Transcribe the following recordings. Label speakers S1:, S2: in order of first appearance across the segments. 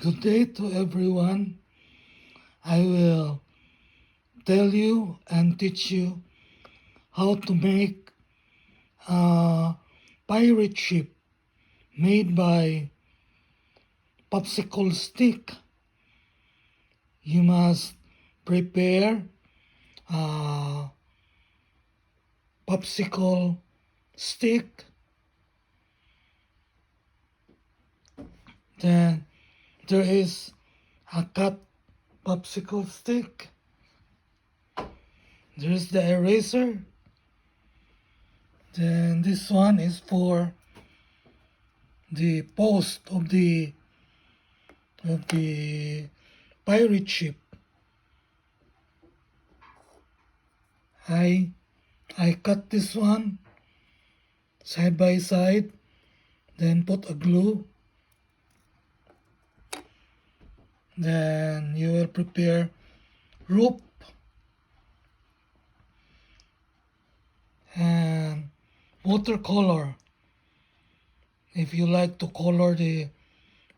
S1: Good day to everyone. I will tell you and teach you how to make a pirate ship made by popsicle stick. You must prepare a popsicle stick. Then there is a cut popsicle stick. There's the eraser. Then this one is for the post of the pirate ship. I cut this one side by side, then put a glue. Then you will prepare rope and watercolor. If you like to color the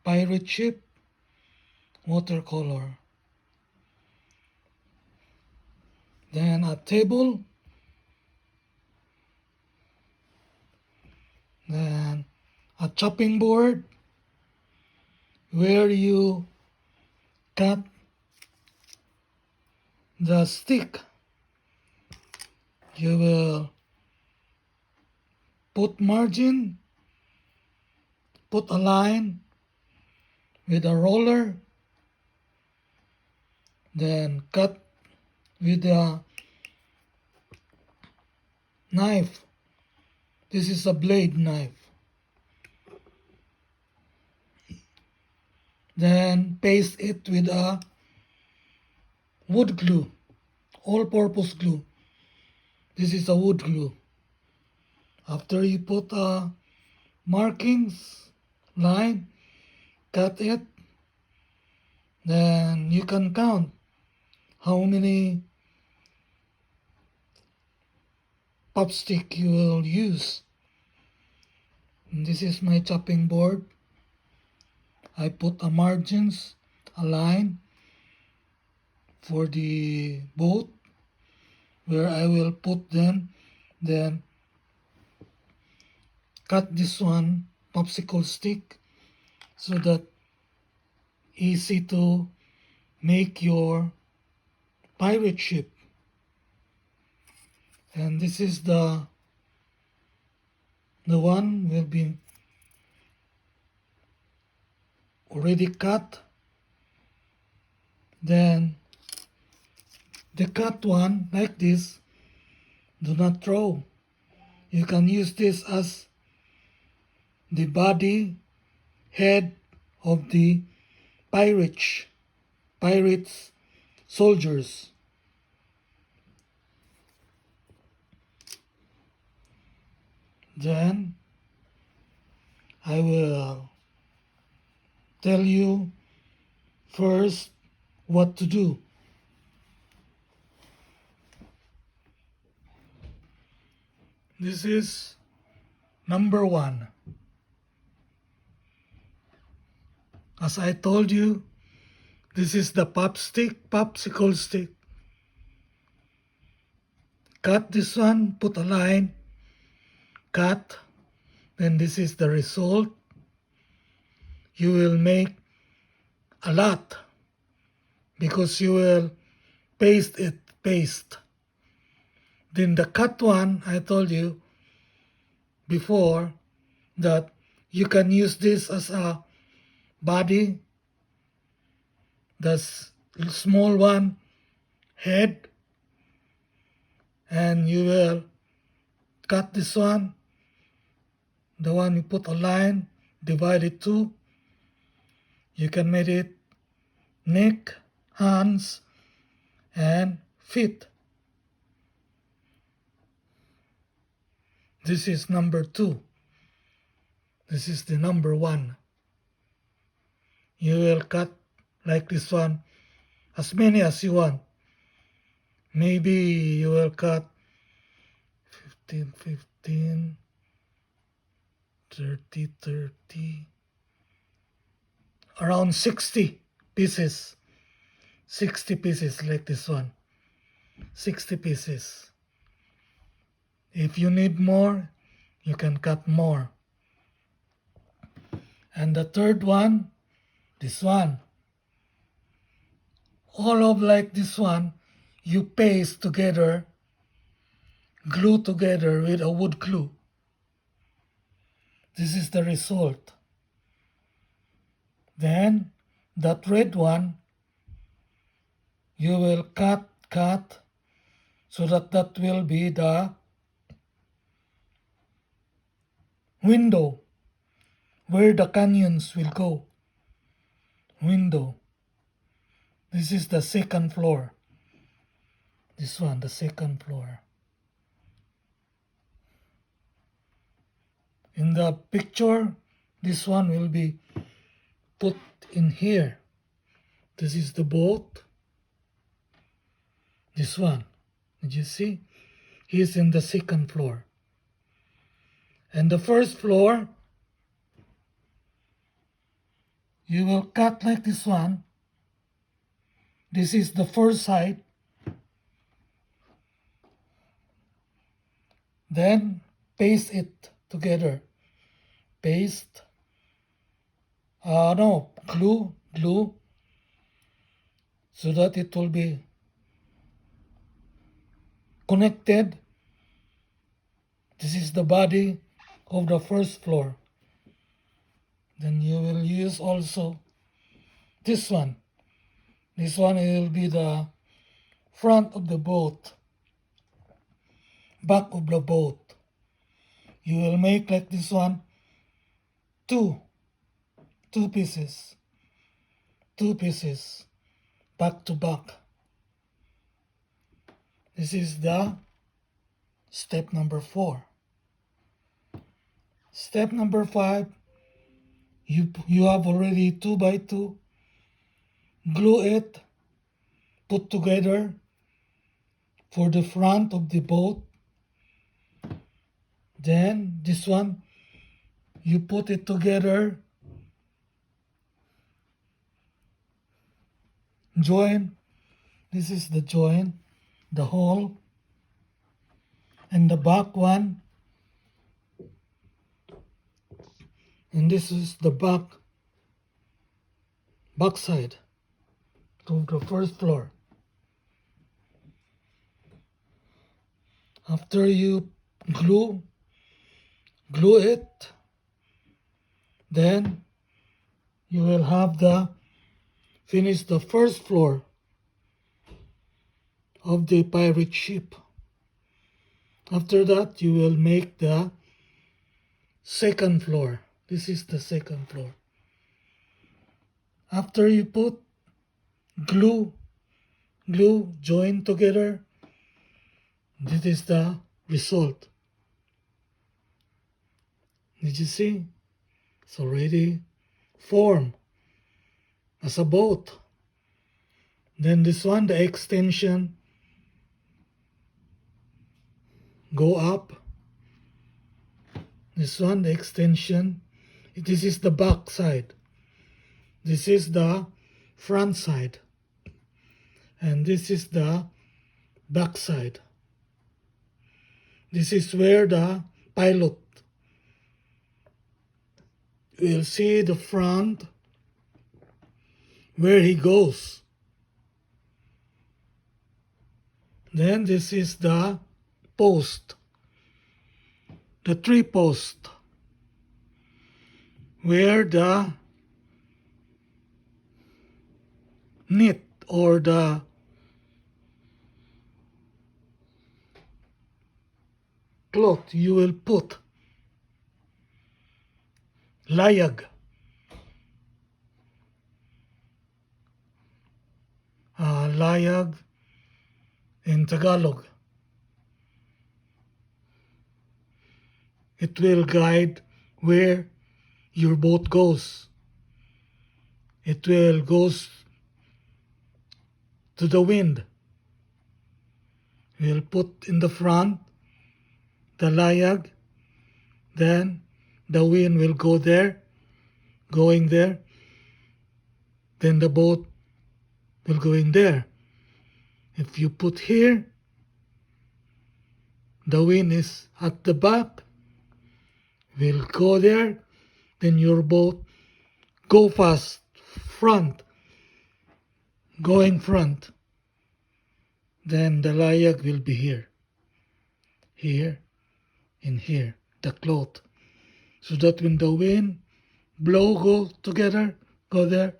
S1: pirate ship, watercolor. Then a table. Then a chopping board where you cut the stick. You will put margin, put a line with a roller, then cut with a knife. This is a blade knife. Then paste it with a wood glue, all-purpose glue. This is a wood glue. After you put markings, line, cut it, then you can count how many popstick you will use. And this is my chopping board. I put a margins, a line for the boat where I will put them, then cut this one popsicle stick so that easy to make your pirate ship. And this is the one will be already cut. Then the cut one like this, do not throw. You can use this as the body head of the pirates soldiers. Then I will tell you first what to do. This is number 1. As I told you, this is the popsicle stick. Cut this one, put a line, cut, then this is the result. You will make a lot because you will paste. Then the cut one, I told you before that you can use this as a body, the small one head, and you will cut this one, the one you put a line, divide it two. You can make it neck, hands, and feet. This is number 2. This is the number 1. You will cut like this one as many as you want. Maybe you will cut 15, 30, around 60 pieces. 60 pieces like this one. 60 pieces. If you need more, you can cut more. And the third one, this one. All of like this one, you paste together, glue together with a wood glue. This is the result. Then that red one, you will cut, so that will be the window where the canyons will go. Window. This is the second floor. This one, the second floor. In the picture, this one will be put in here. This is the boat. This one, did you see? He's in the second floor. And the first floor, you will cut like this one. This is the first side. Then paste it together. Paste. Glue. So that it will be connected. This is the body of the first floor. Then you will use also this one. This one will be the front of the boat, back of the boat. You will make like this one, two pieces, back to back. This is the step number 4. Step number 5, you have already 2 by 2. Glue it, put together for the front of the boat. Then this one, you put it together, join. This is the join, the hole, and the back one. And this is the back side of the first floor. After you glue it, then you will have finish the first floor of the pirate ship. After that, you will make the second floor. This is the second floor. After you put glue, join together, this is the result. Did you see? It's already formed as a boat. Then this one, the extension, go up. This one, the extension, this is the back side. This is the front side. And this is the back side. This is where the pilot will see the front, where he goes. Then this is the post, the 3 post, where the knit or the cloth you will put. Layag. Layag in Tagalog. It will guide where your boat goes. It will goes to the wind. We'll put in the front the layag, then the wind will go there, going there, then the boat will go in there. If you put here, the wind is at the back, will go there, then your boat go fast, front, going front. Then the layak will be here, here, and here, the cloth. So that when the wind blow, go together, go there,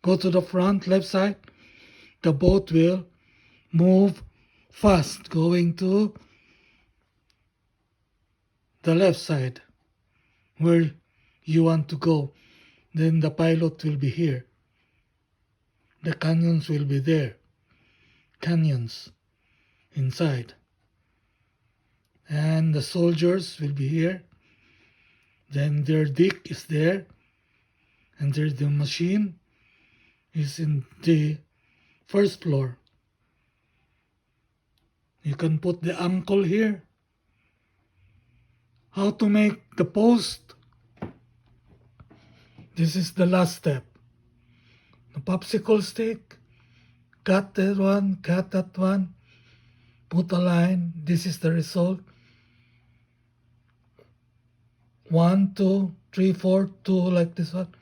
S1: go to the front, left side, the boat will move fast, going to the left side, where you want to go. Then the pilot will be here. The canyons will be there. Canyons inside. And the soldiers will be here. Then their deck is there. And there's the machine is in the first floor. You can put the ankle here. How to make the post? This is the last step. The popsicle stick, cut that one, cut that one, put a line. This is the result. 1, 2, 3, 4, 2 like this one.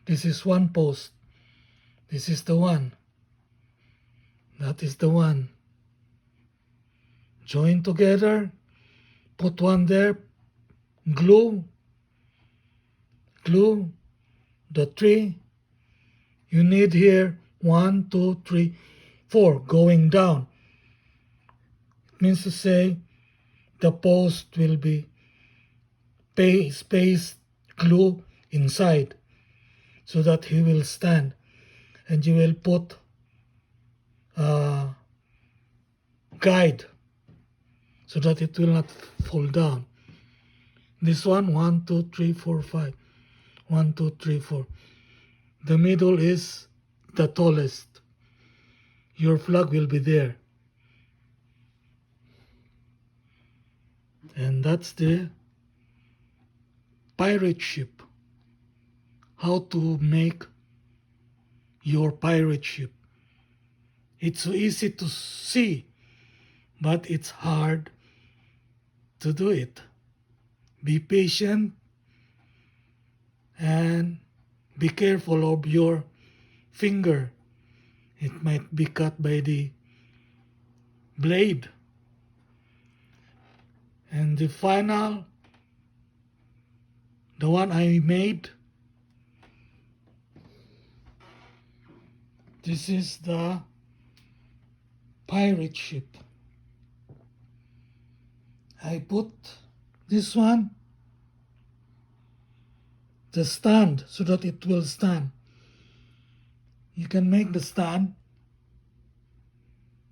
S1: This is one post. This is the one. That is the one. Join together. Put one there. Glue the 3. You need here 1, 2, 3, 4 going down. It means to say the post will be space glue inside so that he will stand, and you will put a guide so that it will not fall down. This one, 1, 2, 3, 4, 5. 1, 2, 3, 4. The middle is the tallest. Your flag will be there. And that's the pirate ship. How to make your pirate ship. It's so easy to see, but it's hard to do it. Be patient and be careful of your finger. It might be cut by the blade. And the final, the one I made, this is the pirate ship. I put this one, the stand, so that it will stand. You can make the stand.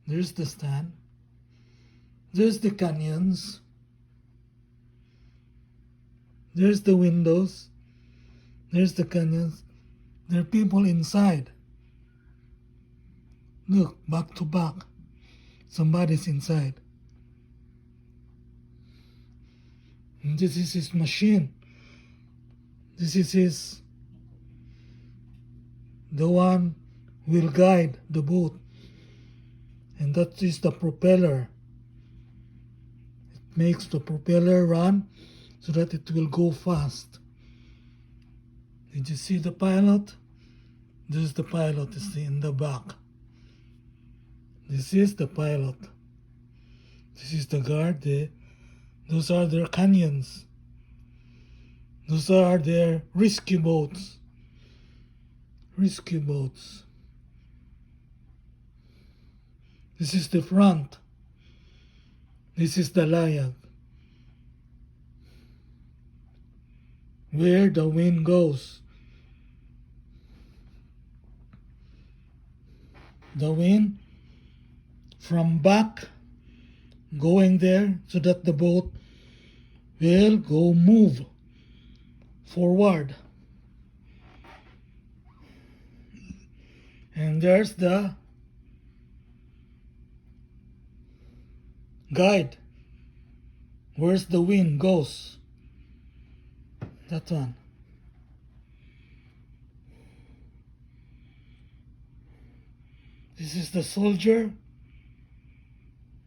S1: There's the stand. There's the canyons. There's the windows. There's the canyons. There are people inside. Look, back to back. Somebody's inside. And this is his machine. This is the one who will guide the boat. And that is the propeller. It makes the propeller run so that it will go fast. Did you see the pilot? This is the pilot, it's in the back. This is the pilot. This is the guard. Those are their canyons. Those are their rescue boats. Rescue boats. This is the front. This is the layak. Where the wind goes. The wind from back going there so that the boat will go move forward. And there's the guide. Where's the wind goes? That one. This is the soldier.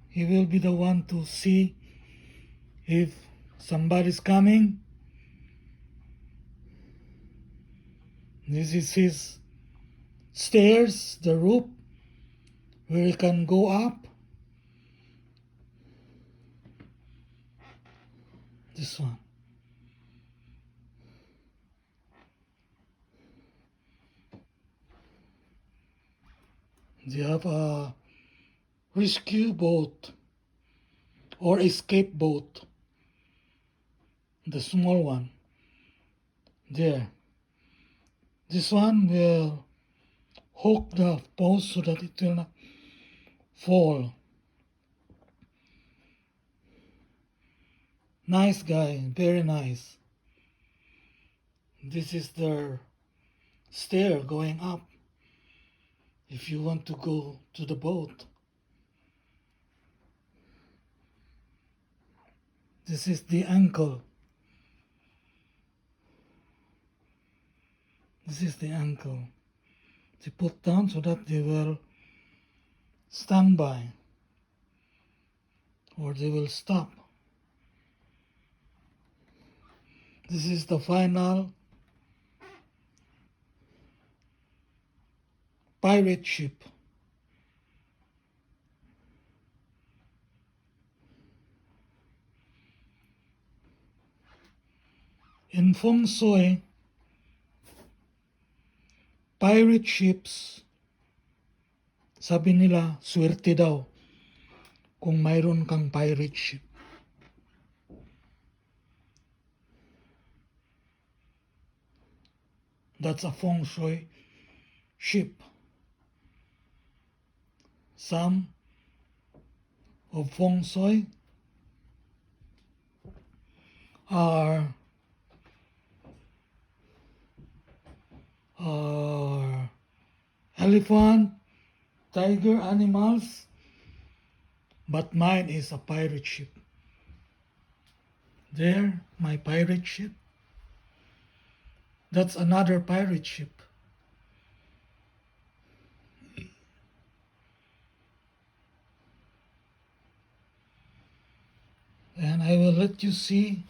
S1: He will be the one to see if somebody's coming. This is his stairs, the roof, where he can go up. This one. They have a rescue boat or escape boat. The small one. There. This one will hook the post so that it will not fall. Nice guy, very nice. This is their stair going up if you want to go to the boat. This is the ankle. This is the ankle. They put down so that they will stand by or they will stop. This is the final pirate ship. In feng shui, pirate ships, sabi nila, swerte daw kung mayroon kang pirate ship. That's a feng shui ship. Some of feng shui are elephant, tiger animals, but mine is a pirate ship. There, my pirate ship. That's another pirate ship. And I will let you see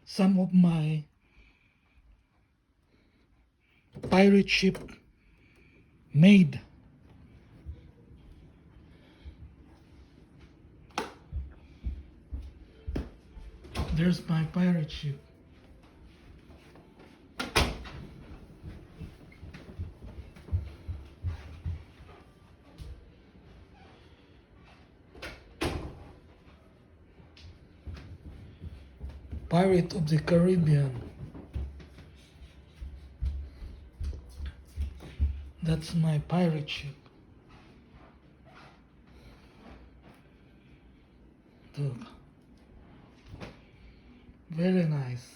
S1: some of my pirate ship made. There's my pirate ship. Pirate of the Caribbean. That's my pirate ship. Look. Very nice.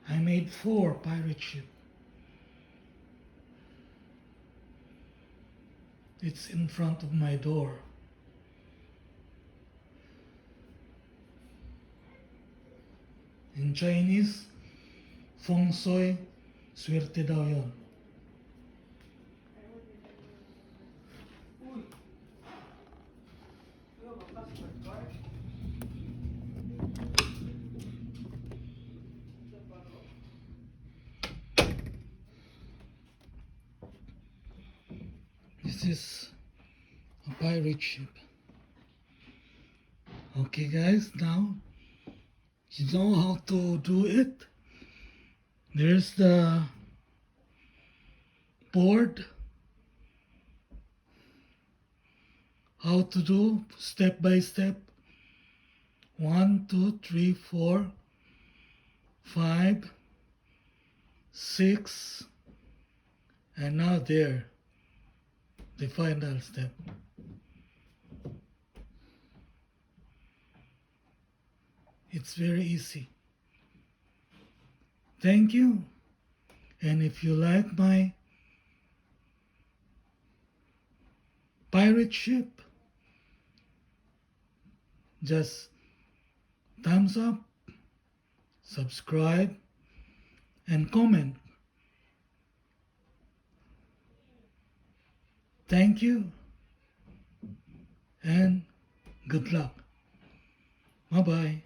S1: I made 4 pirate ships. It's in front of my door. In Chinese, feng shui, swerte daw yun. This is a pirate ship. Okay guys, now you know how to do it. There's the board. How to do step by step. 1, 2, 3, 4, 5, 6, and now there, the final step. It's very easy. Thank you. And if you like my pirate ship, just thumbs up, subscribe, and comment. Thank you and good luck. Bye bye.